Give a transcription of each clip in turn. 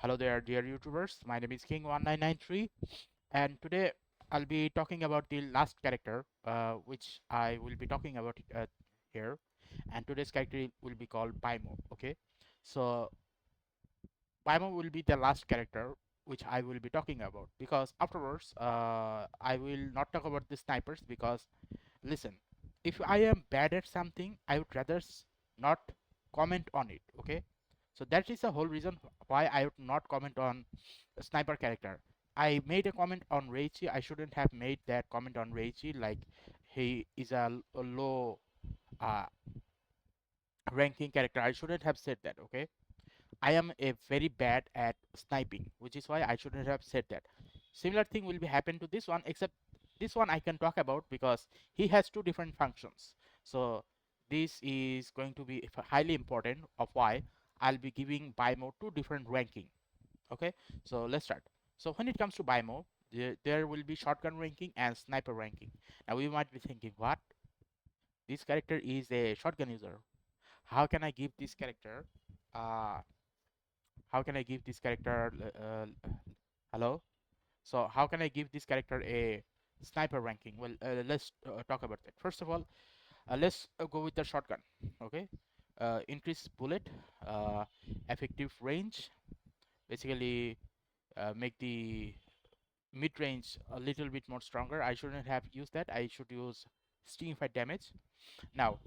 Hello there, dear YouTubers. My name is King1993, and today I'll be talking about the last character, which I will be talking about here. And today's character will be called Paimo. Okay, so Paimo will be the last character which I will be talking about because afterwards, I will not talk about the snipers because listen, if I am bad at something, I would rather not comment on it. Okay, so that is the whole reason why I would not comment on a sniper character. I made a comment on Reichi. I shouldn't have made that comment on Reichi, like he is a low uh, ranking character. I shouldn't have said that. Okay, I am a very bad at sniping, which is why I shouldn't have said that. Similar thing will be happen to this one, except this one I can talk about because he has two different functions. So this is going to be highly important of why I'll be giving Bimo two different ranking. Okay, so let's start. So when it comes to Bimo, there will be shotgun ranking and sniper ranking. Now you might be thinking, what? This character is a shotgun user. How can I give this character uh, how can I give this character hello? So how can I give this character a sniper ranking? Well, let's talk about that. First of all, let's go with the shotgun. Okay, increase bullet, uh, effective range. Basically, make the mid range a little bit more stronger. I shouldn't have used that. I should use stingified damage. Now,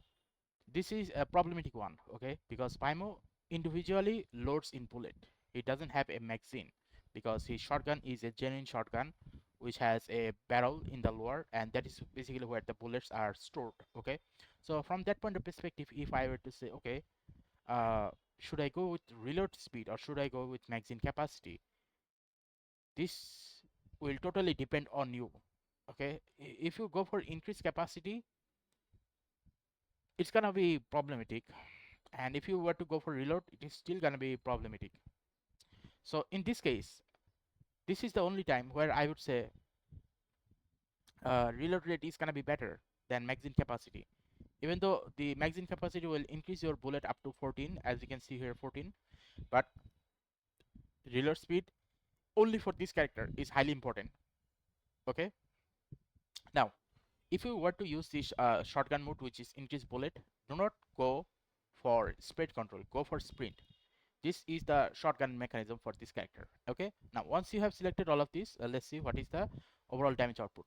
this is a problematic one, okay, because Pymo individually loads in bullet. He doesn't have a magazine because his shotgun is a genuine shotgun which has a barrel in the lower, and that is basically where the bullets are stored. Okay, so from that point of perspective, if I were to say, okay, uh, should I go with reload speed or should I go with magazine capacity, this will totally depend on you. Okay, if you go for increased capacity, it's gonna be problematic, and if you were to go for reload, it is still gonna be problematic. So in this case, this is the only time where I would say reload rate is gonna be better than magazine capacity, even though the magazine capacity will increase your bullet up to 14, as you can see here, 14, but reload speed only for this character is highly important. Okay, now if you were to use this shotgun mode, which is increased bullet, do not go for spread control, go for sprint. This is the shotgun mechanism for this character. Okay, now once you have selected all of this, let's see what is the overall damage output.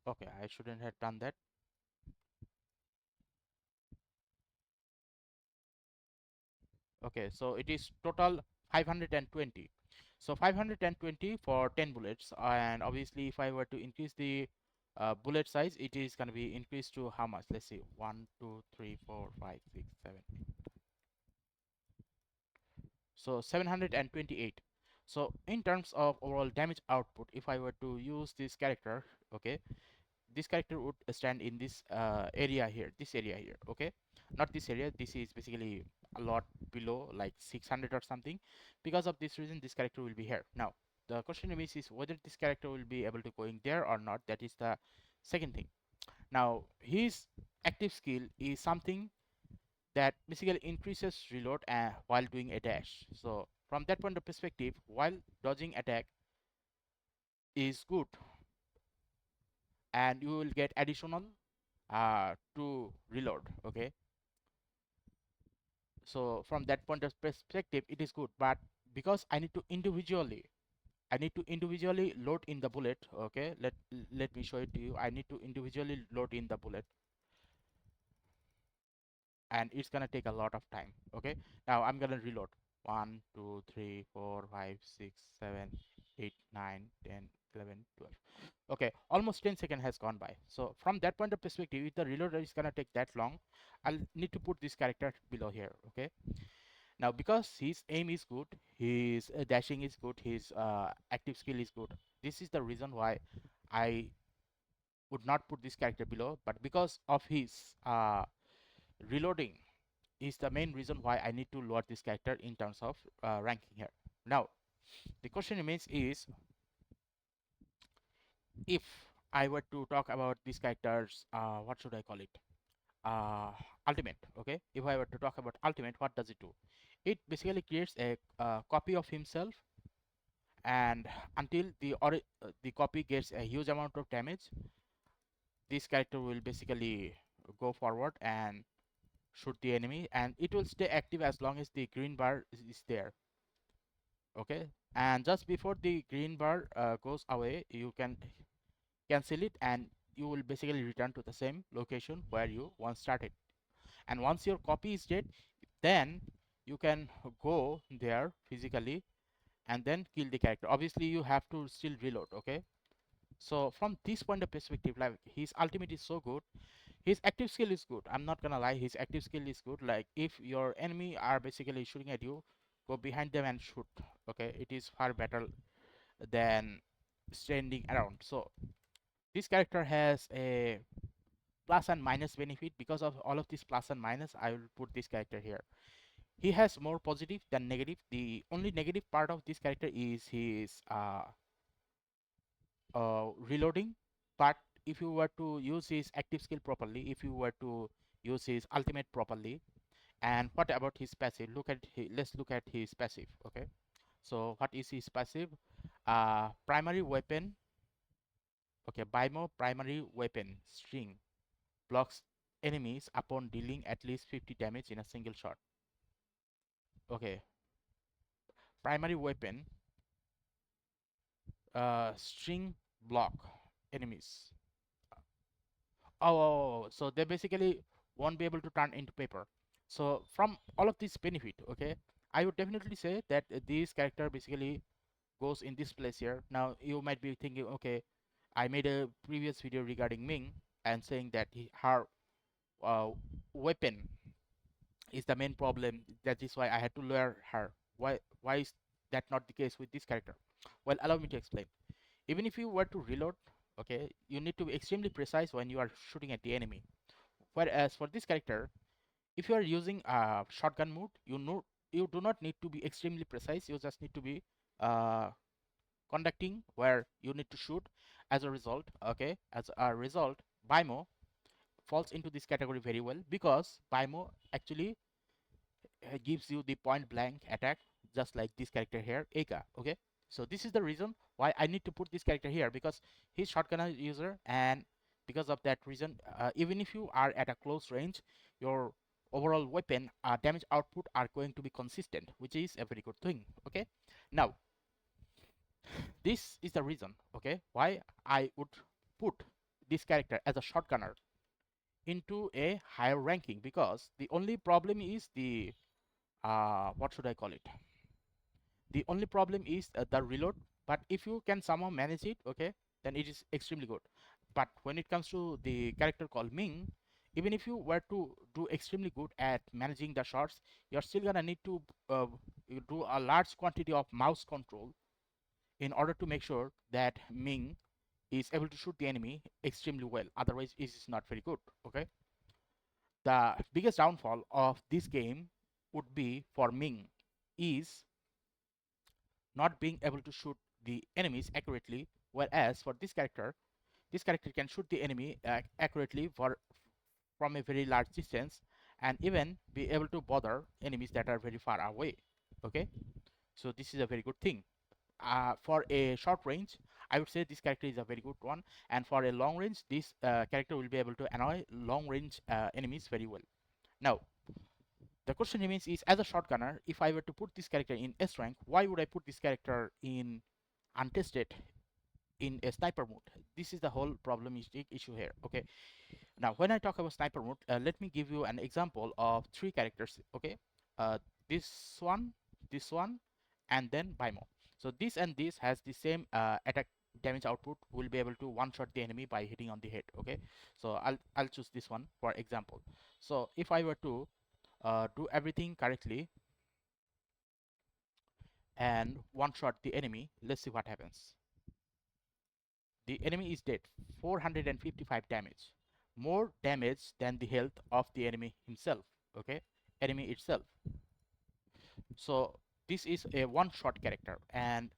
Okay, I shouldn't have done that. Okay, so it is total 520. So 520 for 10 bullets, and obviously if I were to increase the bullet size, it is going to be increased to how much? Let's see, 1 2 3 4 5 6 7 so 728. So in terms of overall damage output, if I were to use this character, okay, this character would stand in this area here, this area here. Okay, not this area, this is basically a lot below, like 600 or something. Because of this reason, this character will be here. Now the question remains is whether this character will be able to go in there or not. That is the second thing. Now his active skill is something that basically increases reload while doing a dash. So from that point of perspective, while dodging attack is good, and you will get additional to reload. Okay, so from that point of perspective, it is good, but because I need to individually load in the bullet. Okay, let me show it to you. I need to individually load in the bullet, and it's gonna take a lot of time. Okay, now I'm gonna reload. 1 2 3 4 5 6 7 8 9 10 11 12. Okay, almost 10 seconds has gone by. So from that point of perspective, if the reload is gonna take that long, I'll need to put this character below here. Okay, now because his aim is good, his dashing is good, his active skill is good, this is the reason why I would not put this character below. But because of his reloading is the main reason why I need to lower this character in terms of ranking here. Now the question remains is, if I were to talk about these characters, what should I call it? uh, ultimate. Okay, if I were to talk about ultimate, what does it do? It basically creates a copy of himself, and until the copy gets a huge amount of damage, this character will basically go forward and shoot the enemy, and it will stay active as long as the green bar is there. Okay, and just before the green bar goes away, you can cancel it, and you will basically return to the same location where you once started. And once your copy is dead, then you can go there physically and then kill the character. Obviously you have to still reload. Okay, so from this point of perspective, like, his ultimate is so good. His active skill is good, I'm not gonna lie. His active skill is good. Like, if your enemy are basically shooting at you, go behind them and shoot. Okay, it is far better than standing around. So this character has a plus and minus benefit. Because of all of this plus and minus, I will put this character here. He has more positive than negative. The only negative part of this character is his reloading. But if you were to use his active skill properly, if you were to use his ultimate properly, and what about his passive? Let's look at his passive. Okay, so what is his passive? Primary weapon. Okay, Bimo primary weapon string blocks enemies upon dealing at least 50 damage in a single shot. Okay, primary weapon string block enemies. So they basically won't be able to turn into paper. So from all of this benefit, okay, I would definitely say that this character basically goes in this place here. Now you might be thinking, okay, I made a previous video regarding Ming and saying that her uh, weapon is the main problem. That is why I had to lure her. Why is that not the case with this character? Well, allow me to explain. Even if you were to reload, okay, you need to be extremely precise when you are shooting at the enemy. Whereas for this character, if you are using a shotgun mode, you do not need to be extremely precise. You just need to be uh, conducting where you need to shoot. As a result, okay, as a result, Bimo falls into this category very well, because Bimo actually gives you the point blank attack, just like this character here, Eka. Okay, so this is the reason why I need to put this character here, because he's shotgunner user, and because of that reason, even if you are at a close range, your overall weapon damage output are going to be consistent, which is a very good thing. Okay, now this is the reason, okay, why I would put this character as a shotgunner into a higher ranking, because the only problem is the what should I call it? The only problem is the reload. But if you can somehow manage it, okay, then it is extremely good. But when it comes to the character called Ming, even if you were to do extremely good at managing the shots, you're still gonna need to you do a large quantity of mouse control in order to make sure that Ming is able to shoot the enemy extremely well. Otherwise, it is not very good. Okay. The biggest downfall of this game would be for Ming is not being able to shoot the enemies accurately. Whereas for this character can shoot the enemy accurately from a very large distance, and even be able to bother enemies that are very far away. Okay, so this is a very good thing. For a short range, I would say this character is a very good one, and for a long range, this character will be able to annoy long range enemies very well. Now, the question remains is, as a shotgunner, if I were to put this character in S rank, why would I put this character in Untested in a sniper mode? This is the whole problematic issue here. Okay, now when I talk about sniper mode, let me give you an example of three characters. Okay, uh, this one, this one, and then Bimo. So this and this has the same attack damage output. Will be able to one shot the enemy by hitting on the head. Okay, so I'll choose this one for example. So if I were to do everything correctly and one shot the enemy, let's see what happens. The enemy is dead. 455 damage, more damage than the health of the enemy himself. Okay, enemy itself. So this is a one shot character, and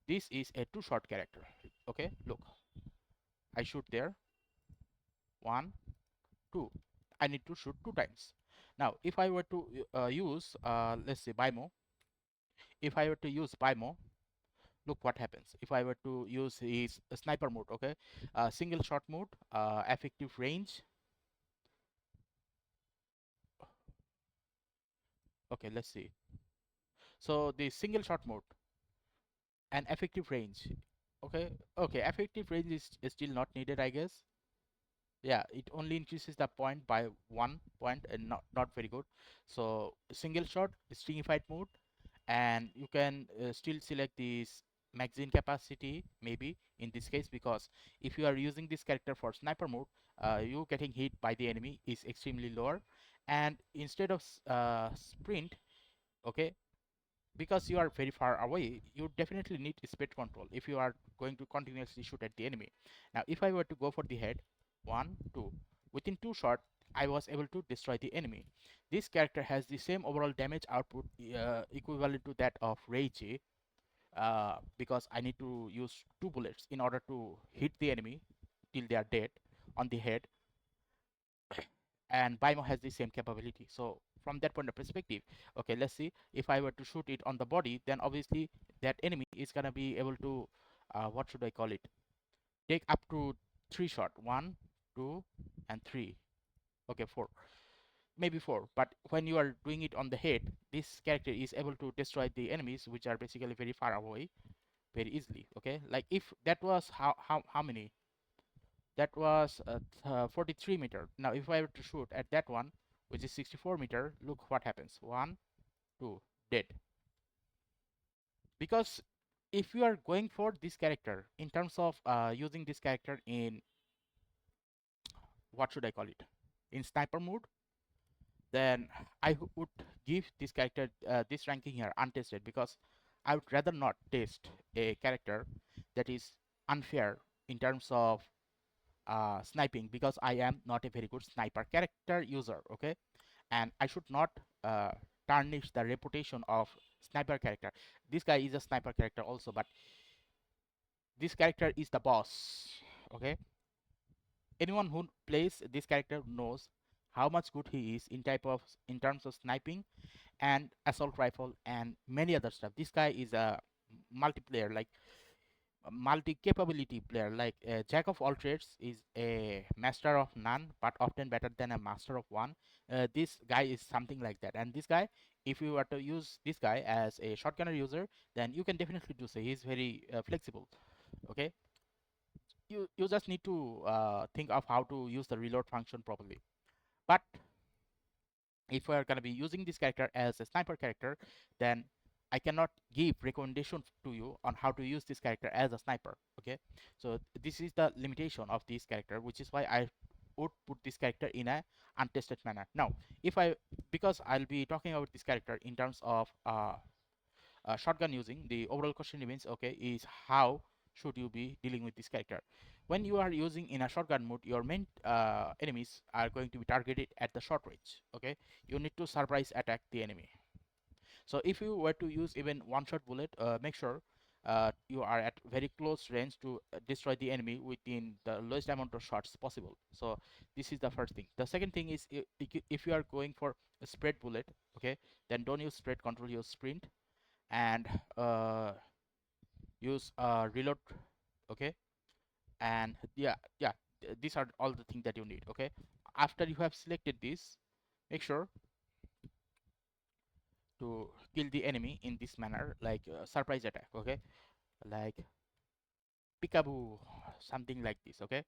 this is a two shot character. Okay, look, I shoot there, one, two. I need to shoot 2 times. Now if I were to use let's say Bimo, if I were to use Bimo, look what happens. If I were to use his sniper mode, okay, single shot mode, effective range. Okay, let's see. So the single shot mode and effective range. Okay, okay, effective range is still not needed, I guess. Yeah, it only increases the point by 1 point and not very good. So single shot, stringified mode, and you can still select this magazine capacity maybe in this case, because if you are using this character for sniper mode, you getting hit by the enemy is extremely lower. And instead of sprint, okay, because you are very far away, you definitely need speed control if you are going to continuously shoot at the enemy. Now if I were to go for the head, 1 2, within 2 shots I was able to destroy the enemy. This character has the same overall damage output equivalent to that of Reiji, because I need to use 2 bullets in order to hit the enemy till they are dead on the head, and Bimo has the same capability. So from that point of perspective, okay, let's see, if I were to shoot it on the body, then obviously that enemy is gonna be able to what should I call it, take up to 3 shots, 1 2 and 3, okay, 4, maybe 4. But when you are doing it on the head, this character is able to destroy the enemies which are basically very far away very easily. Okay, like if that was how many, that was 43 meter. Now if I were to shoot at that one, which is 64 meter, look what happens. 1 2, dead. Because if you are going for this character in terms of using this character in, what should I call it, in sniper mode, then I would give this character this ranking here untested, because I would rather not test a character that is unfair in terms of sniping, because I am not a very good sniper character user, okay, and I should not uh, tarnish the reputation of sniper character. This guy is a sniper character also, but this character is the boss, okay. Anyone who plays this character knows how much good he is in terms of sniping and assault rifle and many other stuff. This guy is a multiplayer, like multi-capability player, like a jack of all trades is a master of none, but often better than a master of one. This guy is something like that. And this guy, if you were to use this guy as a shotgunner user, then you can definitely do so. He's very flexible, okay. You just need to think of how to use the reload function properly. But if we are going to be using this character as a sniper character, then I cannot give recommendation to you on how to use this character as a sniper, okay. So this is the limitation of this character, which is why I would put this character in a untested manner. Now if I, because I'll be talking about this character in terms of shotgun using, the overall question remains, okay, is how should you be dealing with this character. When you are using in a shotgun mode, your main enemies are going to be targeted at the short range, okay. You need to surprise attack the enemy. So if you were to use even one shot bullet, make sure you are at very close range to destroy the enemy within the lowest amount of shots possible. So this is the first thing. The second thing is, if you are going for a spread bullet, okay, then don't use spread control, use sprint, and use reload, okay. And yeah, these are all the things that you need, okay. After you have selected this, make sure to kill the enemy in this manner, like surprise attack, okay, like peekaboo, something like this, okay.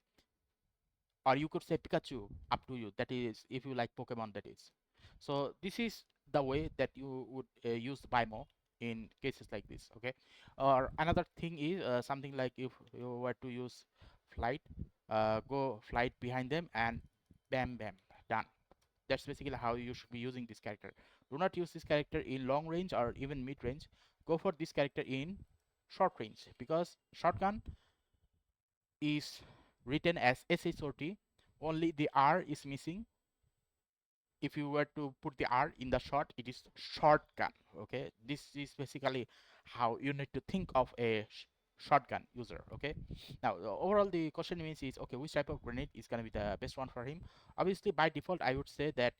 Or you could say Pikachu, up to you, that is if you like Pokemon, that is. So this is the way that you would use Bimo in cases like this, okay. Or another thing is something like if you were to use flight, go flight behind them and bam bam, done. That's basically how you should be using this character. Do not use this character in long range or even mid range. Go for this character in short range, because shotgun is written as SHOT, only the R is missing. If you were to put the R in the short, it is shotgun, okay. This is basically how you need to think of a shotgun user. Okay, now overall the question means is, okay, which type of grenade is going to be the best one for him? Obviously by default I would say that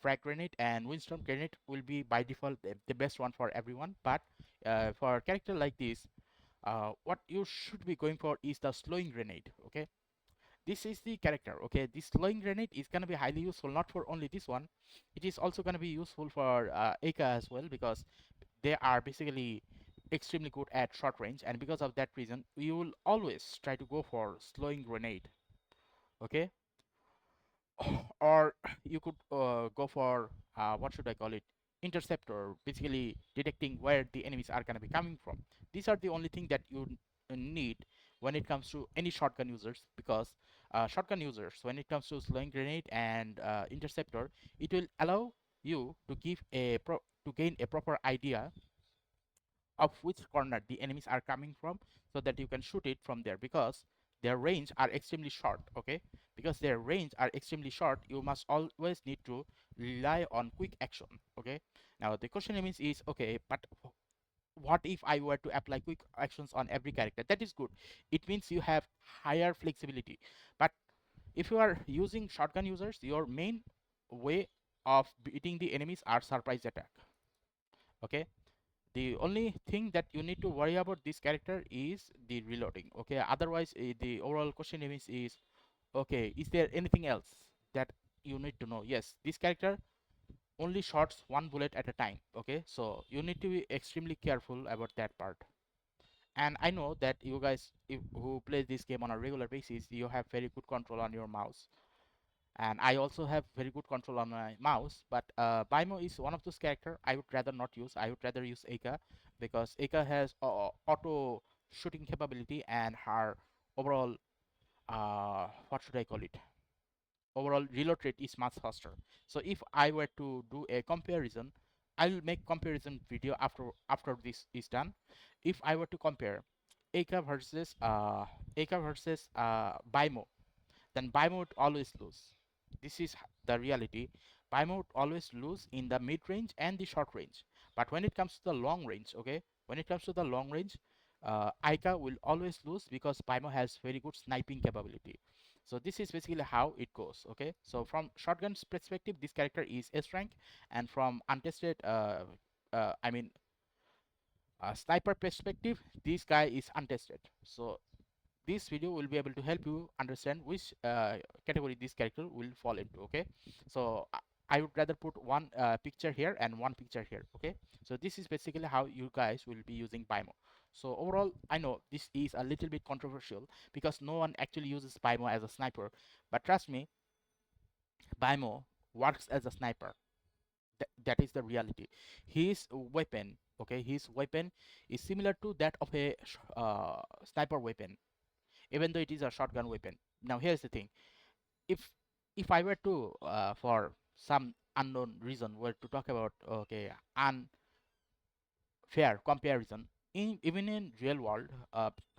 frag grenade and windstorm grenade will be by default the best one for everyone, but for a character like this, what you should be going for is the slowing grenade. Okay, this is the character. Okay, this slowing grenade is going to be highly useful, not for only this one, it is also going to be useful for Eka as well, because they are basically extremely good at short range, and because of that reason we will always try to go for slowing grenade. Okay, or you could go for what should I call it, interceptor, basically detecting where the enemies are going to be coming from. These are the only thing that you need when it comes to any shotgun users, because shotgun users, when it comes to slowing grenade and interceptor, it will allow you to to gain a proper idea of which corner the enemies are coming from, so that you can shoot it from there, because their range are extremely short. Okay, because their range are extremely short, you must always need to rely on quick action. Okay, now the question is, okay, but what if I were to apply quick actions on every character? That is good, it means you have higher flexibility. But if you are using shotgun users, your main way of beating the enemies are surprise attack. Okay, the only thing that you need to worry about this character is the reloading. Okay, otherwise the overall question is, okay, is there anything else that you need to know? Yes, this character only shots one bullet at a time. Okay, so you need to be extremely careful about that part. And I know that you guys who play this game on a regular basis, you have very good control on your mouse, and I also have very good control on my mouse. But Baimo is one of those character I would rather not use. I would rather use Eka, because Eka has auto shooting capability, and her overall what should I call it, overall reload rate is much faster. So if I were to do a comparison, I'll make comparison video after this is done. If I were to compare Eka versus Baimo, then Baimo would always lose. This is the reality. Baimo would always lose in the mid range and the short range. But when it comes to the long range, okay, when it comes to the long range, Aika will always lose, because Baimo has very good sniping capability. So this is basically how it goes. Okay, so from shotgun's perspective, this character is S rank, and from untested, I mean, sniper perspective, this guy is untested. So this video will be able to help you understand which category this character will fall into. Okay, so I would rather put one picture here and one picture here. Okay, so this is basically how you guys will be using Baimo. So overall, I know this is a little bit controversial, because no one actually uses Baimo as a sniper, but trust me, Baimo works as a sniper. That is the reality. His weapon, okay, his weapon is similar to that of a sniper weapon, even though it is a shotgun weapon. Now here's the thing: if I were to for some unknown reason were to talk about, okay, unfair comparison, even in real world,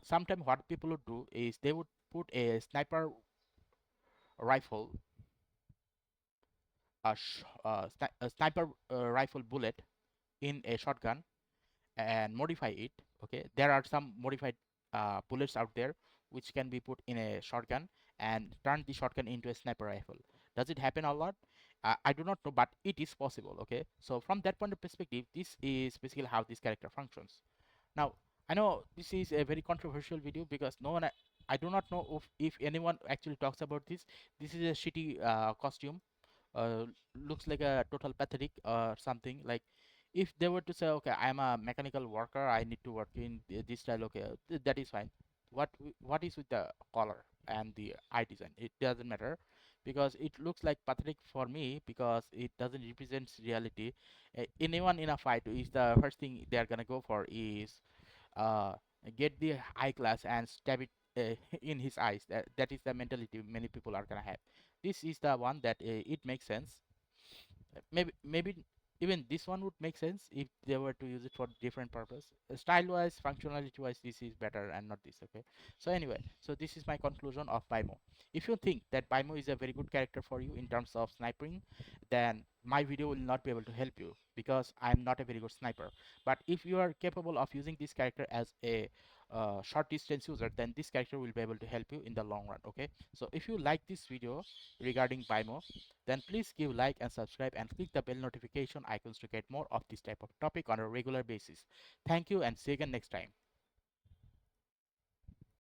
sometimes what people would do is they would put a sniper rifle, a sniper rifle bullet in a shotgun and modify it. Okay, there are some modified bullets out there which can be put in a shotgun and turn the shotgun into a sniper rifle. Does it happen a lot? I do not know, but it is possible. Okay, so from that point of perspective, this is basically how this character functions. Now, I know this is a very controversial video, because no one, I do not know if anyone actually talks about this. This is a shitty costume, uh, looks like a total pathetic or something. Like, if they were to say, okay, I'm a mechanical worker, I need to work in this style, okay, that is fine. What is with the color and the eye design? It doesn't matter, because it looks like pathetic for me, because it doesn't represent reality. Anyone in a fight is the first thing they're gonna go for is uh, get the eyeglass and stab it in his eyes. That is the mentality many people are gonna have. This is the one that it makes sense. Maybe even this one would make sense if they were to use it for different purpose. Style wise, functionality wise, this is better and not this. Okay, so anyway, so this is my conclusion of Baimo. If you think that Baimo is a very good character for you in terms of sniping, then my video will not be able to help you, because I'm not a very good sniper. But if you are capable of using this character as a short distance user, then this character will be able to help you in the long run. Okay, so if you like this video regarding BIMO, then please give like and subscribe and click the bell notification icons to get more of this type of topic on a regular basis. Thank you and see you again next time.